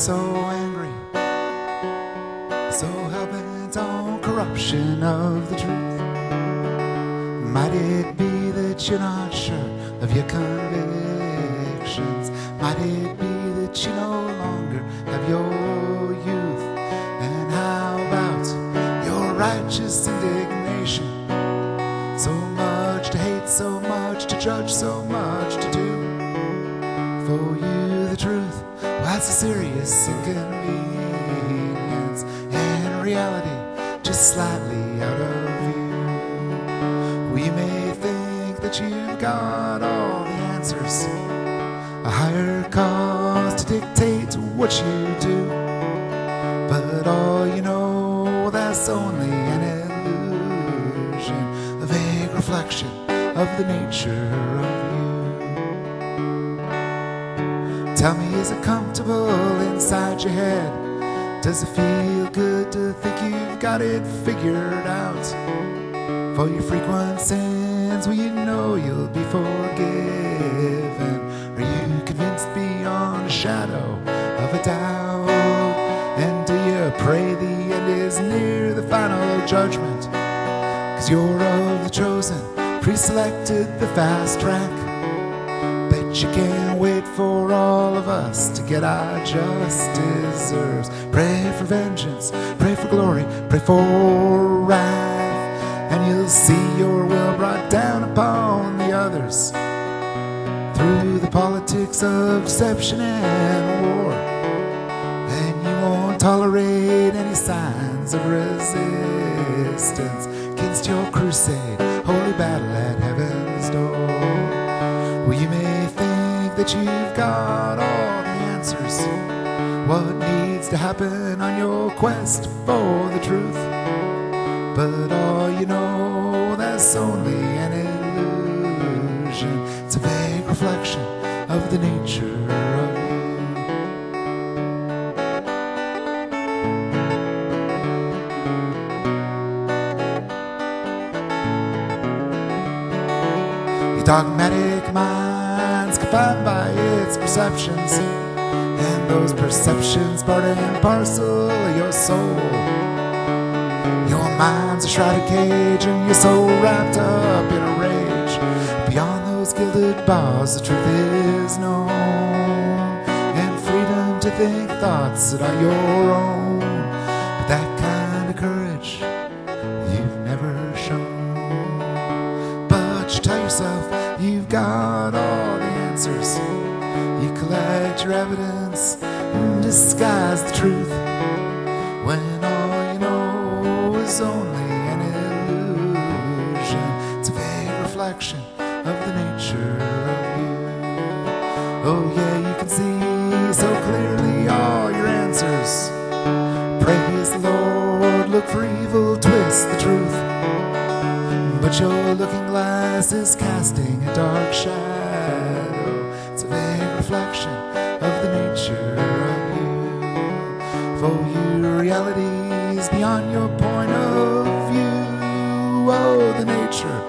so angry, so hell-bent on corruption of the truth? Might it be that you're not sure of your convictions? Might it be that you no longer have your youth? And how about your righteous indignation? So much to hate, so much to judge, so much to do. For you the truth, well, that's a serious inconvenience, and reality just slightly out of view. Well, you may think that you've got all the answers, a higher cause to dictate what you do, but all you know, that's only an illusion, a vague reflection of the nature of you. Tell me, is it comfortable inside your head? Does it feel good to think you've got it figured out? For your frequent sins, well, you know you'll be forgiven. Are you convinced beyond a shadow of a doubt? And do you pray the end is near, the final judgment? 'Cause you're of the chosen, pre-selected, the fast track. Bet you can't wait for all of us to get our just deserves. Pray for vengeance, pray for glory, pray for wrath, and you'll see your will brought down upon the others through the politics of deception and war. And you won't tolerate any signs of resistance against your crusade, holy battle at heaven's door. Well, you may think that you've got all the answers, what needs to happen on your quest for the truth, but all you know, that's only an illusion. It's a vague reflection of the nature of you. Your dogmatic mind's confined by its perceptions, and those perceptions part and parcel of your soul. Your mind's a shrouded cage, and you're so wrapped up in a rage. Beyond those gilded bars, the truth is known, and freedom to think thoughts that are your own. But that kind of courage you've never shown. But you tell yourself you've got all the answers. You collect your evidence and disguise the truth, when all you know is only an illusion. It's a vague reflection of the nature of you. Oh yeah, you can see so clearly all your answers. Praise the Lord, look for evil, twist the truth, but your looking glass is casting a dark shadow. It's a vague reflection of the nature of you. For you, reality is beyond your point of view. Oh, the nature